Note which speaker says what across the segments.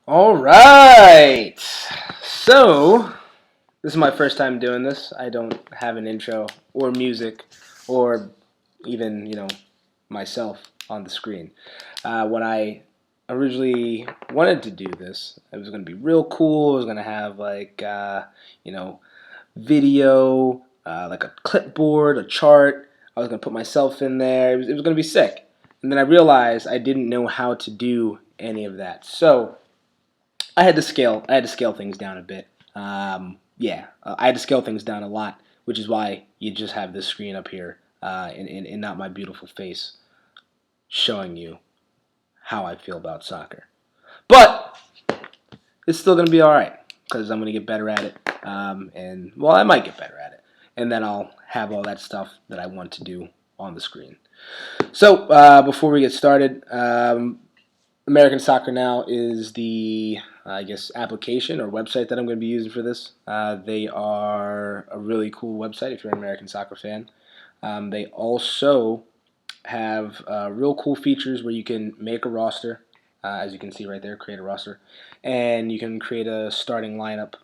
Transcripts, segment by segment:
Speaker 1: All right. So, this is my first time doing this. I don't have an intro or music or even, myself on the screen. When I originally wanted to do this, it was going to be real cool. It was going to have you know, video, like a clipboard, a chart. I was going to put myself in there. It was going to be sick. And then I realized I didn't know how to do any of that. So, I had to scale things down a bit. I had to scale things down a lot, which is why you just have this screen up here, and not my beautiful face showing you how I feel about soccer. But it's still gonna be all right because I'm gonna get better at it, and well, I might get better at it, and then I'll have all that stuff that I want to do on the screen. So before we get started, American Soccer Now is the, I guess, application or website that I'm going to be using for this. They are a really cool website if you're an American soccer fan. They also have real cool features where you can make a roster, as you can see right there, create a roster, and you can create a starting lineup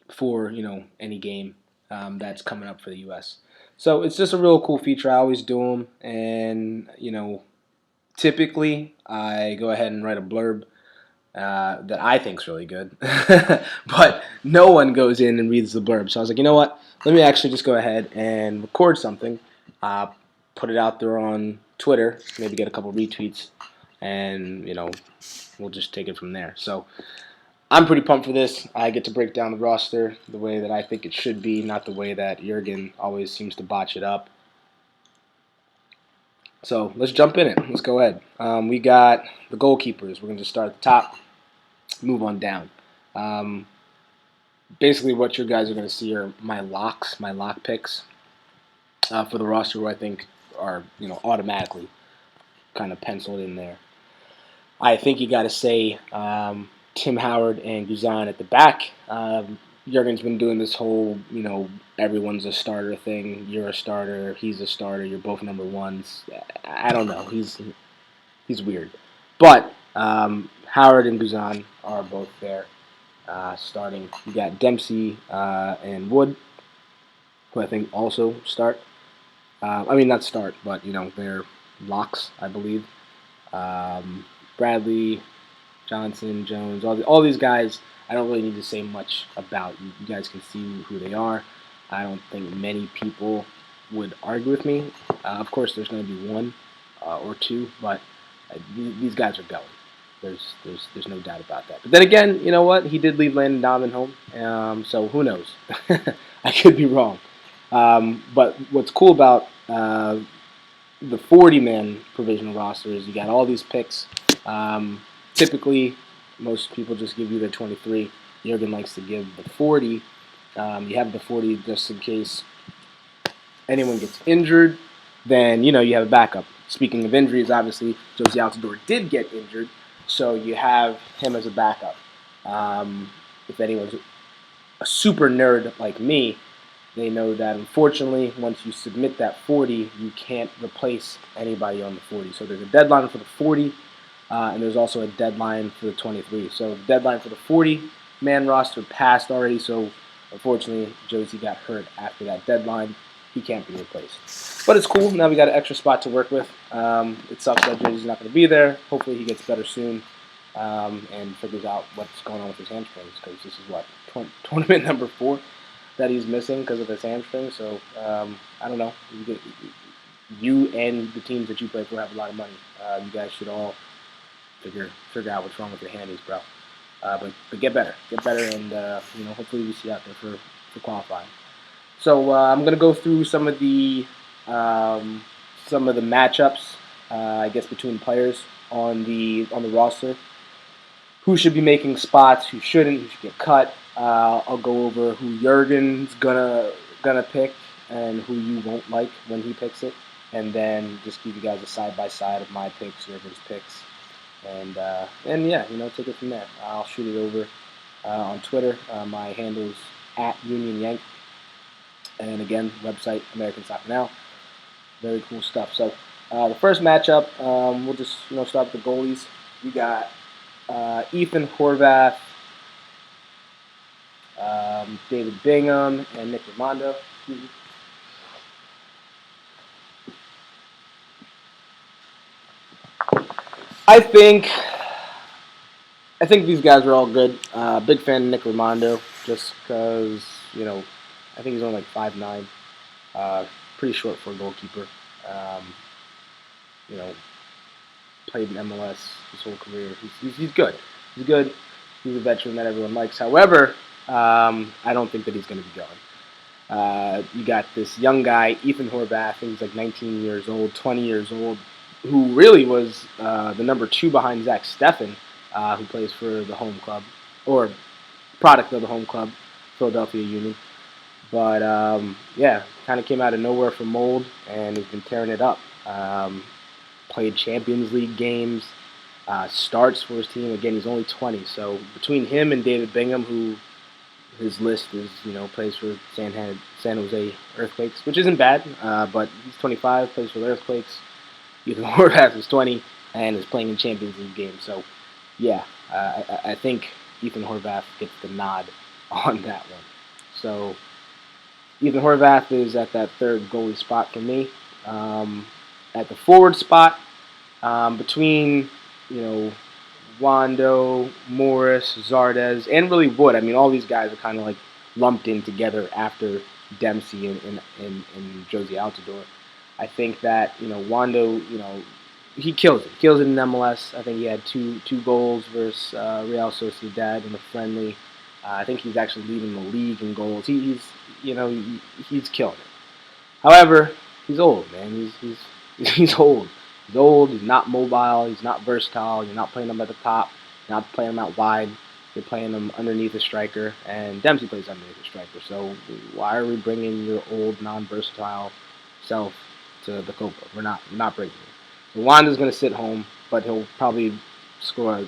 Speaker 1: for any game that's coming up for the U.S. So it's just a real cool feature. I always do them, and typically, I go ahead and write a blurb that I think's really good, but no one goes in and reads the blurb. So I was like, you know what? Let me actually just go ahead and record something, uh, put it out there on Twitter, maybe get a couple retweets, and we'll just take it from there. So I'm pretty pumped for this. I get to break down the roster the way that I think it should be, not the way that Jurgen always seems to botch it up. So let's jump in it. Let's go ahead. We got the goalkeepers. We're going to start at the top, move on down. Um, Basically, what you guys are going to see are my locks, my lock picks for the roster, who I think are automatically kind of penciled in there. I think you got to say Tim Howard and Guzan at the back. Jurgen's been doing this whole, everyone's a starter thing. You're a starter. He's a starter. You're both number ones. I don't know. He's weird. But Howard and Guzan are both there starting. You got Dempsey and Wood, who I think also start. I mean, not start, but they're locks, I believe. Bradley, Johnson, Jones, all these guys. I don't really need to say much about. You guys can see who they are. I don't think many people would argue with me. Of course, there's going to be one or two, but these guys are going. There's no doubt about that. But then again, you know what? He did leave Landon Donovan home, so who knows? I could be wrong. But what's cool about the 40-man provisional roster is you got all these picks. Typically, most people just give you their 23. Jurgen likes to give the 40. You have the 40 just in case anyone gets injured. Then you have a backup. Speaking of injuries, obviously Josie Altidore did get injured, so you have him as a backup. If anyone's a super nerd like me, they know that unfortunately, once you submit that 40, you can't replace anybody on the 40. So there's a deadline for the 40, and there's also a deadline for the 23. So the deadline for the 40-man roster passed already, so unfortunately, Josie got hurt after that deadline. He can't be replaced. But it's cool. Now we got an extra spot to work with. It sucks that Josie's not going to be there. Hopefully he gets better soon and figures out what's going on with his hamstrings, because this is what, tournament number 4 that he's missing because of his hamstring. So I don't know. You and the teams that you play for have a lot of money. You guys should all figure out what's wrong with your handies, bro. But get better, and hopefully we see you out there for qualifying. So I'm gonna go through some of the matchups, I guess, between players on the roster. Who should be making spots? Who shouldn't? Who should get cut? I'll go over who Jurgen's gonna pick and who you won't like when he picks it, and then just give you guys a side by side of my picks, Jurgen's picks, and yeah, take it from there. I'll shoot it over on Twitter. My handle's @UnionYank, and again, website American Soccer Now. Very cool stuff. So the first matchup, we'll just start with the goalies. We got Ethan Horvath, David Bingham, and Nick Raimondo. I think I think these guys are all good. Big fan of Nick Raimondo, just because I think he's only like 5'9". Pretty short for a goalkeeper. Um, you know, played in MLS his whole career. He's good. He's good. He's a veteran that everyone likes. However, I don't think that he's going to be going. You got this young guy, Ethan Horvath. He's like 19 years old, 20 years old, who really was the number two behind Zach Steffen, who plays for the home club, or product of the home club, Philadelphia Union. But yeah, kind of came out of nowhere from mold and has been tearing it up. Played Champions League games, starts for his team. Again, he's only 20. So between him and David Bingham, who his list is, plays for San Jose Earthquakes, which isn't bad, but he's 25, plays for the Earthquakes. Ethan Horvath is 20 and is playing in Champions League games. So, yeah, I think Ethan Horvath gets the nod on that one. So, Ethan Horvath is at that third goalie spot for me. At the forward spot, between, you know, Wando, Morris, Zardes, and really Wood. I mean, all these guys are kind of like lumped in together after Dempsey and Josie Altidore. I think that, Wando, he kills it. Kills it in MLS. I think he had two goals versus Real Sociedad in a friendly. I think he's actually leading the league in goals. He's killing it. However, he's old, man. He's old. He's old. He's not mobile. He's not versatile. You're not playing him at the top. You're not playing him out wide. You're playing him underneath a striker, and Dempsey plays underneath a striker. So why are we bringing your old, non-versatile self to the Copa? We're not bringing him. So Wanda's going to sit home, but he'll probably score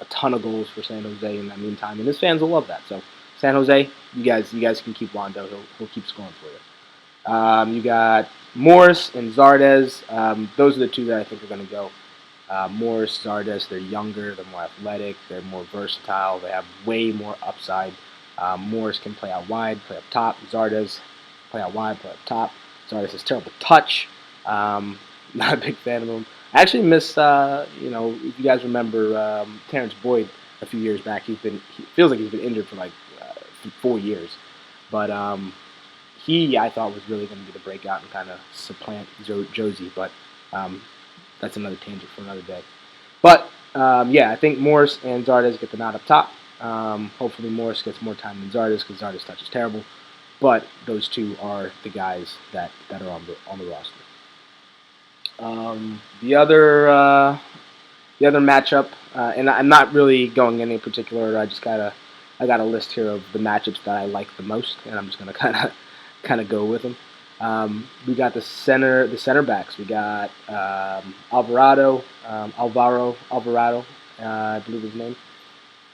Speaker 1: a ton of goals for San Jose in that meantime, and his fans will love that. So San Jose, you guys can keep Wando. He'll keep scoring for you. You got Morris and Zardes. Those are the two that I think are going to go. Morris, Zardes, they're younger, they're more athletic, they're more versatile, they have way more upside. Morris can play out wide, play up top. Zardes, play out wide, play up top. Zardes has terrible touch. Not a big fan of him. I actually miss, if you guys remember Terrence Boyd a few years back, he feels like he's been injured for like 4 years. But he, I thought, was really going to be the breakout and kind of supplant Josie, but that's another tangent for another day. But, yeah, I think Morris and Zardes get the nod up top. Hopefully Morris gets more time than Zardes because Zardes' touch is terrible. But those two are the guys that are on the roster. The other matchup, and I'm not really going in any particular order. I got a list here of the matchups that I like the most, and I'm just gonna kind of go with them. We got the center backs. We got Alvaro, I believe his name.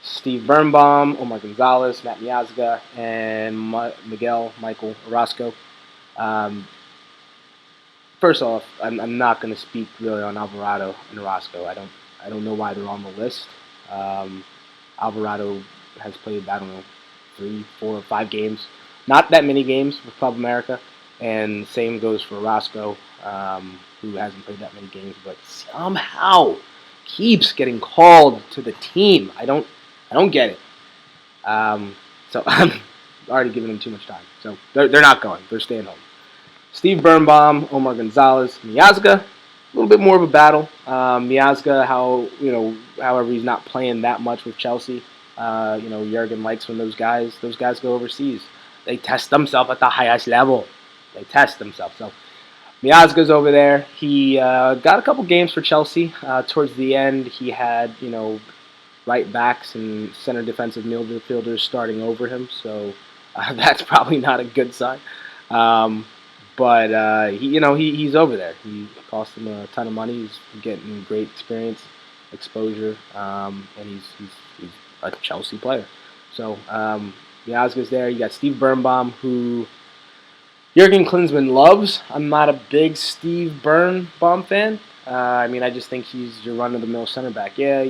Speaker 1: Steve Birnbaum, Omar Gonzalez, Matt Miazga, and Michael Orozco. First off, I'm not going to speak really on Alvarado and Orozco. I don't know why they're on the list. Alvarado has played, I don't know, 3, 4, 5 games. Not that many games with Copa America. And same goes for Orozco, who hasn't played that many games, but somehow keeps getting called to the team. I don't get it. So I'm already giving them too much time. So they're not going. They're staying home. Steve Birnbaum, Omar Gonzalez, Miazga, a little bit more of a battle. Miazga, however, he's not playing that much with Chelsea. Jurgen likes when those guys go overseas. They test themselves at the highest level. They test themselves. So Miazga's over there. He got a couple games for Chelsea. Towards the end, he had, right backs and center defensive midfielders starting over him. So that's probably not a good sign. But he's over there. He cost him a ton of money. He's getting great experience, exposure, and he's a Chelsea player. So Miazga's there. You got Steve Birnbaum, who Jurgen Klinsmann loves. I'm not a big Steve Birnbaum fan. I just think he's your run-of-the-mill center back. Yeah,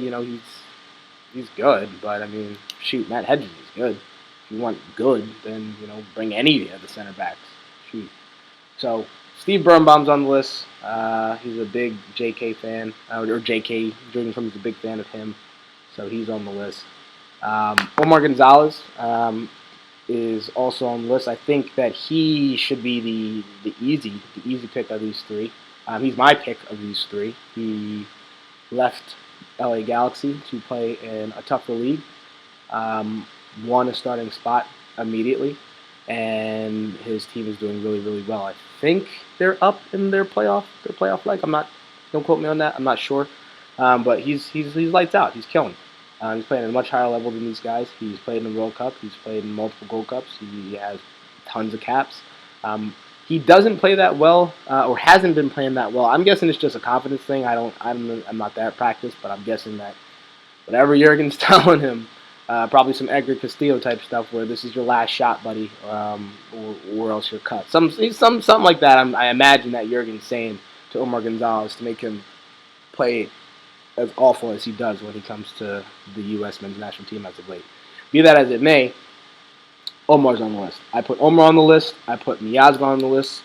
Speaker 1: he's good, but I mean, shoot, Matt Hedges is good. If you want good, then bring any of the center backs. Shoot. So Steve Birnbaum's on the list. He's a big J.K. fan, or J.K. Jordan Crumb's a big fan of him, so he's on the list. Omar Gonzalez is also on the list. I think that he should be the easy pick of these three. He's my pick of these three. He left LA Galaxy to play in a tougher league. Um, Won a starting spot immediately, and his team is doing really, really well. I think they're up in their playoff leg. I'm not. Don't quote me on that. I'm not sure, but he's lights out. He's killing. He's playing at a much higher level than these guys. He's played in the World Cup. He's played in multiple Gold Cups. He has tons of caps. He doesn't play that well, or hasn't been playing that well. I'm guessing it's just a confidence thing. I'm not that practiced, but I'm guessing that whatever Jurgen's telling him, probably some Edgar Castillo type stuff, where this is your last shot, buddy, or else you're cut. Something like that. I imagine that Jurgen's saying to Omar Gonzalez to make him play as awful as he does when he comes to the U.S. men's national team as of late. Be that as it may, Omar's on the list. I put Omar on the list. I put Miazga on the list,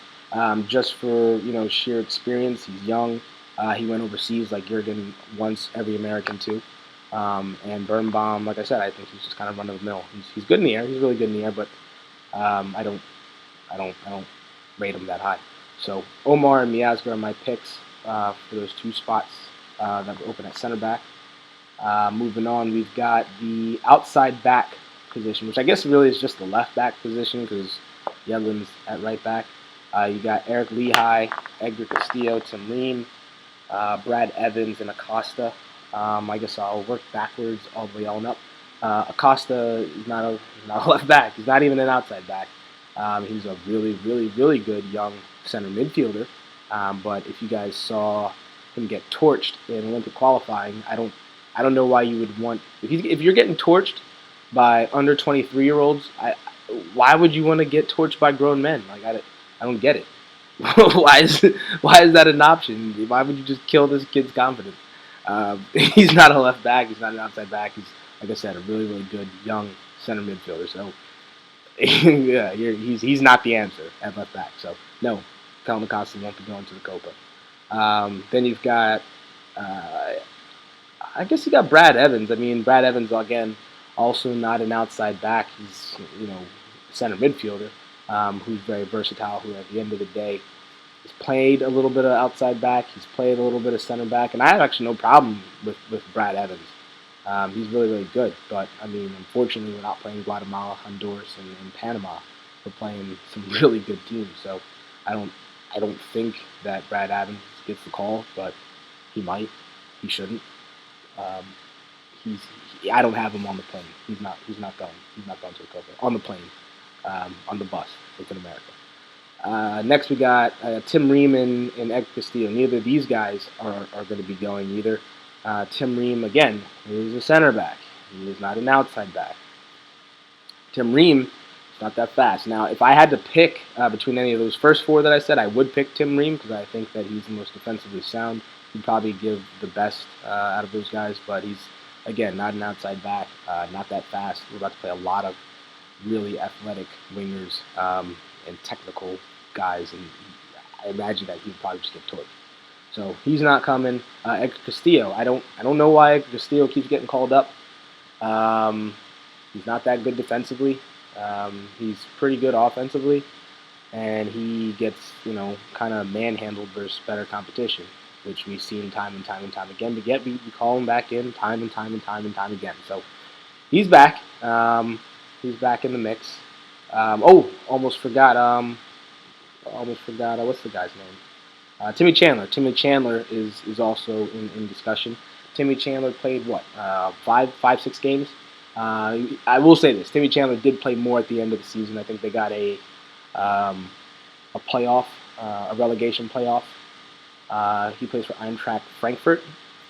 Speaker 1: just for sheer experience. He's young. He went overseas like Jurgen once every American too. And Birnbaum, like I said, I think he's just kind of run of the mill. He's good in the air. He's really good in the air, but I don't rate him that high. So Omar and Miazga are my picks for those two spots that were open at center back. Moving on, we've got the outside back position, which I guess really is just the left back position because Yedlin's at right back. You got Eric Lehigh, Edgar Castillo, Tim Ream, Brad Evans, and Acosta. I guess I'll work backwards all the way on up. Acosta is not a left back. He's not even an outside back. He's a really, really, really good young center midfielder. But if you guys saw him get torched in Olympic qualifying, I don't know why you would want if you're getting torched by under 23-year-olds. Why would you want to get torched by grown men? Like I don't get it. Why is that an option? Why would you just kill this kid's confidence? He's not a left back. He's not an outside back. He's, like I said, a really, really good young center midfielder. So, yeah, he's not the answer at left back. So, no, Kellen Acosta won't be going to the Copa. Then you've got, I guess you got Brad Evans. I mean, Brad Evans, again, also not an outside back. He's, center midfielder, who's very versatile, who at the end of the day he's played a little bit of outside back. He's played a little bit of center back, and I have actually no problem with Brad Evans. He's really, really good. But, I mean, unfortunately, we're not playing Guatemala, Honduras, and Panama. We're playing some really good teams. So I don't think that Brad Evans gets the call, but he might. He shouldn't. I don't have him on the plane. He's not going. He's not going to the Copa. On the plane. On the bus. It's in America. Next, we got Tim Ream and Edgar Castillo. Neither of these guys are going to be going either. Tim Ream, again, is a center back. He is not an outside back. Tim Ream is not that fast. Now, if I had to pick between any of those first four that I said, I would pick Tim Ream because I think that he's the most defensively sound. He'd probably give the best out of those guys, but he's, again, not an outside back, not that fast. We're about to play a lot of really athletic wingers and technical guys, and I imagine that he'd probably just get torched. So he's not coming. Edgar Castillo, I don't know why Edgar Castillo keeps getting called up. He's not that good defensively. He's pretty good offensively, and he gets kind of manhandled versus better competition, which we've seen time and time and time again. But yet we call him back in time and time and time and time again. So he's back. He's back in the mix. Almost forgot. What's the guy's name? Timmy Chandler. Timmy Chandler is also in discussion. Timmy Chandler played what? 6 games. I will say this: Timmy Chandler did play more at the end of the season. I think they got a playoff, a relegation playoff. He plays for Eintracht Frankfurt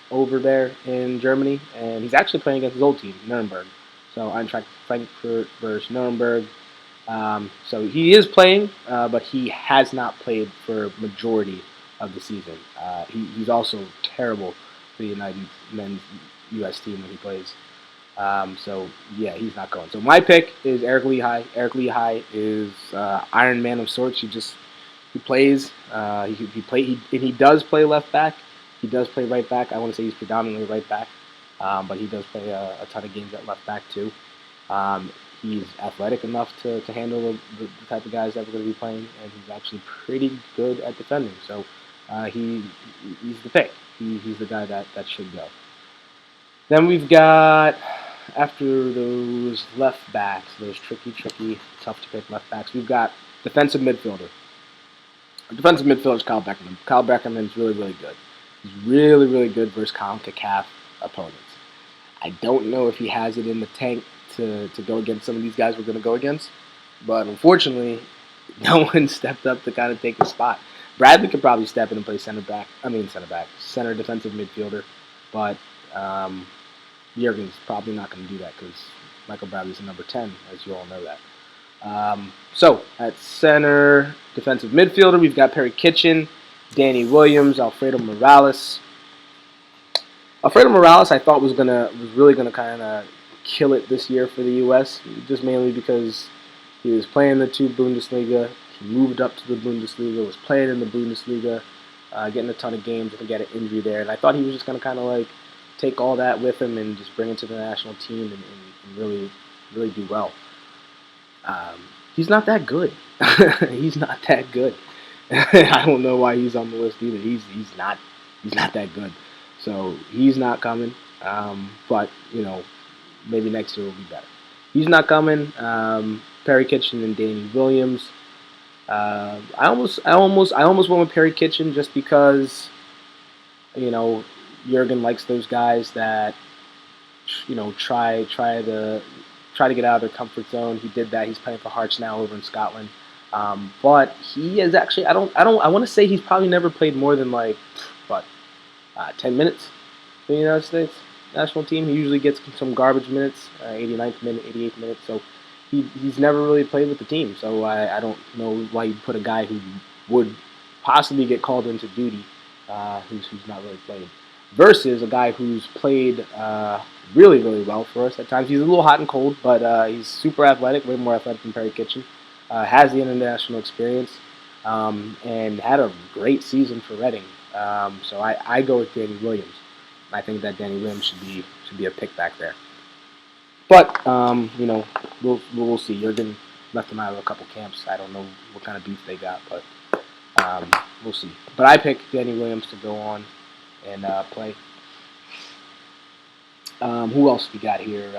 Speaker 1: over there in Germany, and he's actually playing against his old team, Nuremberg. So Eintracht Frankfurt versus Nuremberg. So he is playing, but he has not played for majority of the season. He's also terrible for the United men's U.S. team when he plays. So yeah, he's not going. So my pick is Eric Lehigh. Eric Lehigh is Iron Man of sorts. He plays. And he does play left back. He does play right back. I want to say he's predominantly right back, but he does play a ton of games at left back too. Um, he's athletic enough to handle the type of guys that we're going to be playing, and he's actually pretty good at defending. So he's the pick. He's the guy that should go. Then we've got, after those left backs, those tricky, tough to pick left backs, we've got defensive midfielder. Defensive midfielder is Kyle Beckerman. Kyle Beckerman is really good. He's really good versus CONCACAF opponents. I don't know if he has it in the tank to go against some of these guys we're going to go against, but unfortunately, no one stepped up to kind of take his spot. Bradley could probably step in and play center defensive midfielder, but Jurgen's probably not going to do that because Michael Bradley's a number 10, as you all know that. So at center defensive midfielder, we've got Perry Kitchen, Danny Williams, Alfredo Morales. Alfredo Morales, I thought was really gonna kind of kill it this year for the U.S. Just mainly because he was playing the two Bundesliga. He moved up to the Bundesliga, was playing in the Bundesliga, getting a ton of games. I think he had an injury there, and I thought he was just gonna kind of like take all that with him and just bring it to the national team and really do well. He's not that good. He's not that good. I don't know why he's on the list either. He's not that good. So he's not coming. But maybe next year will be better. He's not coming. Perry Kitchen and Danny Williams. I almost went with Perry Kitchen just because Jurgen likes those guys that try to get out of their comfort zone. He did that. He's playing for Hearts now over in Scotland. But he is actually I want to say he's probably never played more than 10 minutes for the United States national team. He usually gets some garbage minutes, 89th minute, 88th minute. So he's never really played with the team. So I don't know why you put a guy who would possibly get called into duty, who's not really played, versus a guy who's played really well for us at times. He's a little hot and cold, but he's super athletic, way more athletic than Perry Kitchen. Has the international experience, and had a great season for Reading. So I go with Danny Williams. I think that Danny Williams should be a pick back there. But we'll see. Jurgen left him out of a couple camps. I don't know what kind of beef they got, but we'll see. But I picked Danny Williams to go on and play. Who else we got here?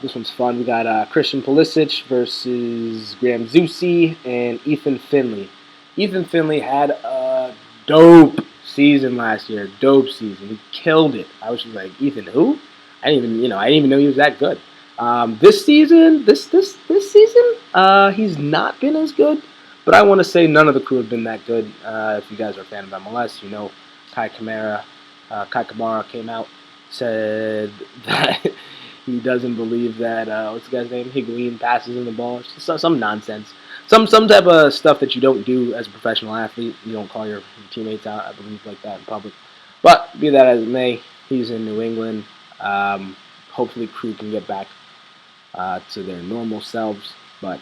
Speaker 1: This one's fun. We got Christian Pulisic versus Graham Zusi and Ethan Finley. Ethan Finley had a dope season last year. Dope season. He killed it. I was just like, Ethan who? I didn't even know he was that good. This season, he's not been as good. But I want to say none of the crew have been that good. If you guys are a fan of MLS, Kai Kamara came out, said that he doesn't believe that what's the guy's name? Higuain passes in the ball. It's just some nonsense. Some type of stuff that you don't do as a professional athlete. You don't call your teammates out, I believe, like that in public. But be that as it may, he's in New England. Hopefully, crew can get back to their normal selves. But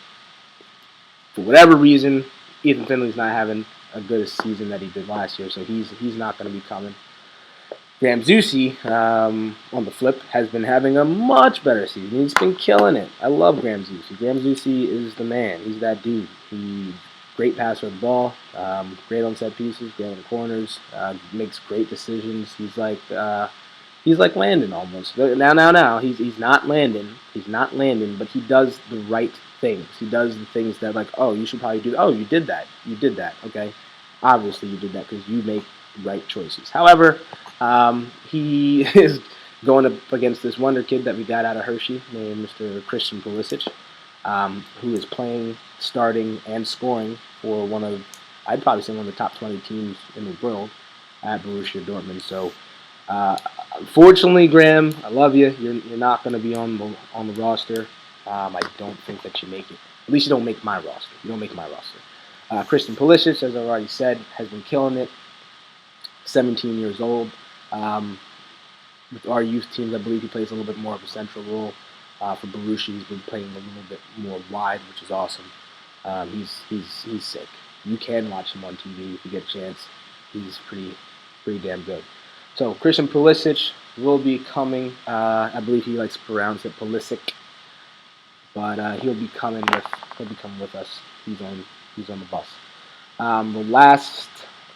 Speaker 1: for whatever reason, Ethan Finley's not having a good season that he did last year, so he's not going to be coming. Graham Zusi, on the flip, has been having a much better season. He's been killing it. I love Graham Zusi. Graham Zusi is the man. He's that dude. He's great passer of the ball, great on set pieces, great on the corners, makes great decisions. He's like Landon almost. Now. He's not Landon. He's not Landon, but he does the right things. He does the things that you should probably do. Oh, you did that. You did that. Okay, obviously you did that because you make right choices. However, he is going up against this wonder kid that we got out of Hershey named Mr. Christian Pulisic, who is playing, starting, and scoring for I'd probably say one of the top 20 teams in the world at Borussia Dortmund. So, unfortunately, Graham, I love you. You're not going to be on the roster. I don't think that you make it. At least you don't make my roster. You don't make my roster. Christian Pulisic, as I already said, has been killing it. 17 years old. with our youth teams, I believe he plays a little bit more of a central role. For Belushi, he's been playing a little bit more wide, which is awesome. He's sick. You can watch him on TV if you get a chance. He's pretty damn good. So Christian Pulisic will be coming. I believe he likes to pronounce it Pulisic, but he'll be coming with us. He's on the bus. The last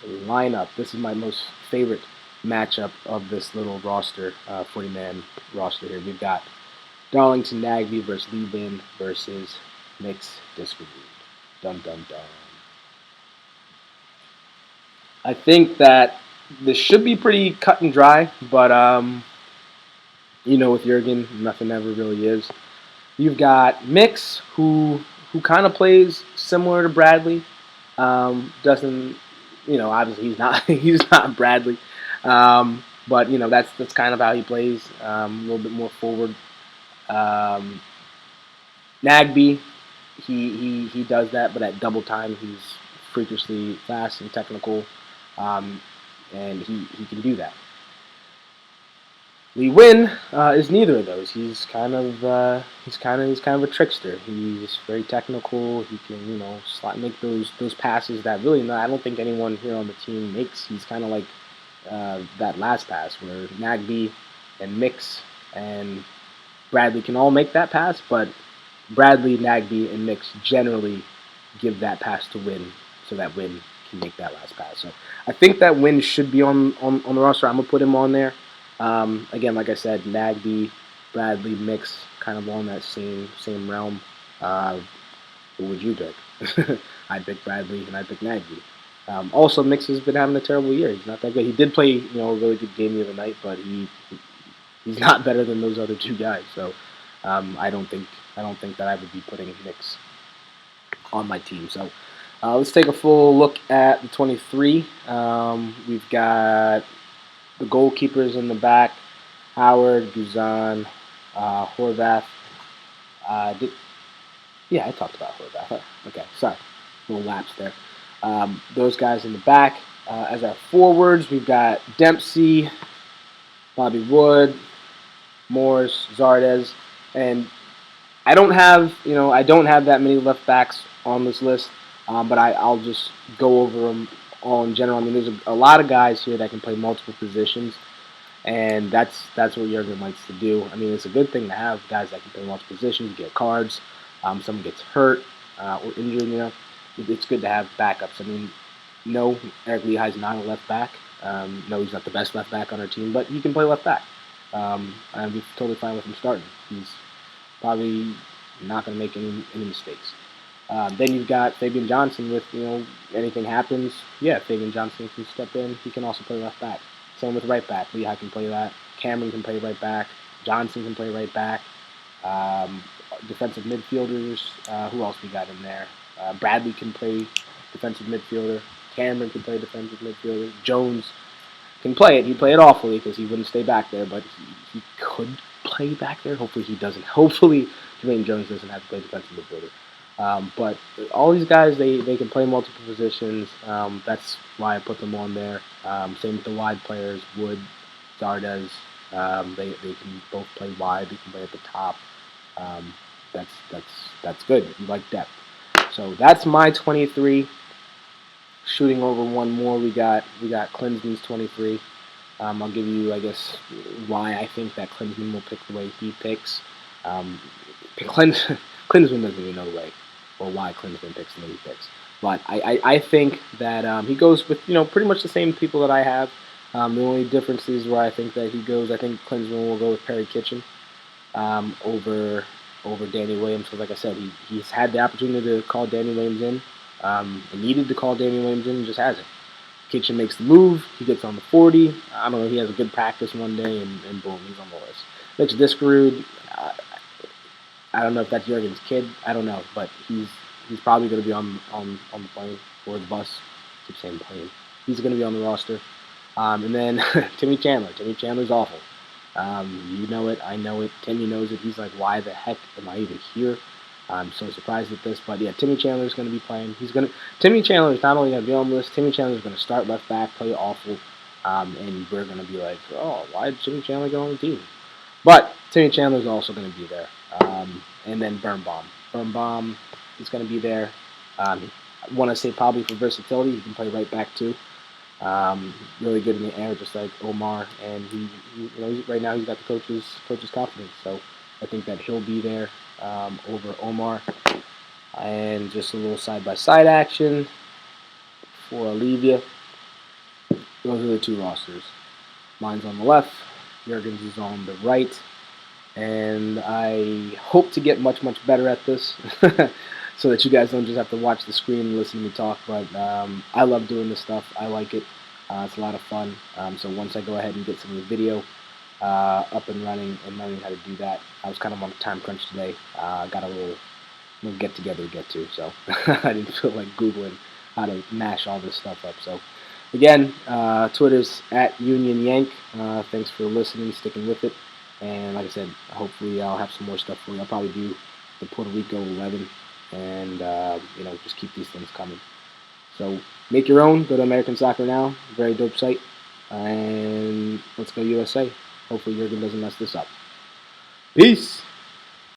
Speaker 1: lineup. This is my most favorite matchup of this little roster, 40-man roster here. We've got Darlington Nagby versus Lee Win versus Mix Discord. Dun dun dun. I think that this should be pretty cut and dry, but with Jurgen, nothing ever really is. You've got Mix, who kind of plays similar to Bradley. Doesn't obviously he's not he's not Bradley, but that's kind of how he plays. A little bit more forward. Um, Nagby, he does that, but at double time he's freakishly fast and technical, um, and he can do that. Lee Win is neither of those. He's kind of a trickster. He's very technical. He can make those passes that really I don't think anyone here on the team makes. He's kind of like that last pass where Nagby and Mix and Bradley can all make that pass, but Bradley, Nagby, and Mix generally give that pass to Win so that Win can make that last pass. So I think that Win should be on the roster. I'm going to put him on there. Again, like I said, Nagby, Bradley, Mix, kind of on that same realm. Who would you pick? I pick Bradley and I pick Nagby. Also, Mix has been having a terrible year. He's not that good. He did play a really good game the other night, but he's not better than those other two guys. So I don't think that I would be putting Mix on my team. So let's take a full look at the 23. We've got the goalkeepers in the back: Howard, Guzan, Horvath. I talked about Horvath. Okay, sorry, a little lapse there. Those guys in the back. As our forwards, we've got Dempsey, Bobby Wood, Morris, Zardes, and I don't have that many left backs on this list, but I'll just go over them all in general. I mean, there's a lot of guys here that can play multiple positions, and that's what Jurgen likes to do. I mean, it's a good thing to have guys that can play multiple positions, get cards. Someone gets hurt or injured, it's good to have backups. I mean, no, Eric Lehigh's not a left back. No, he's not the best left back on our team, but he can play left back. I'd be totally fine with him starting. He's probably not going to make any mistakes. Then you've got Fabian Johnson with, anything happens, Fabian Johnson can step in. He can also play left back. Same with right back. Lehigh can play that. Cameron can play right back. Johnson can play right back. Defensive midfielders, who else we got in there? Bradley can play defensive midfielder. Cameron can play defensive midfielder. Jones can play it. He'd play it awfully because he wouldn't stay back there, but he could play back there. Hopefully he doesn't. Hopefully Jermaine Jones doesn't have to play defensive midfielder. But all these guys, they can play multiple positions. That's why I put them on there. Same with the wide players, Wood, Zardes. They can both play wide. They can play at the top. That's good. You like depth. So that's my 23. Shooting over one more, we got Klinsman's 23. I'll give you, I guess, why I think that Klinsman will pick the way he picks. Klinsman doesn't even know the way or why Klinsman picks the way he picks. But I think that he goes with pretty much the same people that I have. The only difference is where I think that he goes. I think Klinsman will go with Perry Kitchen over Danny Williams. Because like I said, he's had the opportunity to call Danny Williams in. He needed to call Danny Williams in and just hasn't. Kitchen makes the move. He gets on the 40. I don't know. He has a good practice one day, and boom, he's on the list. Mitch Diskerud, I don't know if that's Jurgen's kid. I don't know, but he's probably going to be on the plane or the bus. I keep saying plane. He's going to be on the roster. And then Timmy Chandler. Timmy Chandler's awful. You know it. I know it. Timmy knows it. He's like, why the heck am I even here? I'm so surprised at this, but yeah, Timmy Chandler's going to be playing. Timmy Chandler is not only going to be on the list. Timmy Chandler's going to start left back, play awful. And we're going to be like, oh, why did Timmy Chandler go on the team? But Timmy Chandler's also going to be there. And then Birnbaum. Birnbaum is going to be there. I want to say probably for versatility. He can play right back too. Really good in the air, just like Omar. And right now he's got the coach's confidence. So I think that he'll be there over Omar. And just a little side by side action for Olivia. Those are the two rosters. Mine's on the left. Jurgens is on the right. And I hope to get much, much better at this so that you guys don't just have to watch the screen and listen to me talk. But I love doing this stuff. I like it. It's a lot of fun. So once I go ahead and get some of the video up and running and learning how to do that, I was kind of on a time crunch today. Got a little get together to get to, so I didn't feel like Googling how to mash all this stuff up. So again, Twitter's at Union Yank. Thanks for listening, sticking with it. And like I said, hopefully I'll have some more stuff for you. I'll probably do the Puerto Rico 11 and, just keep these things coming. So make your own. Go to American Soccer Now. Very dope site. And let's go USA. Hopefully Jurgen doesn't mess this up. Peace!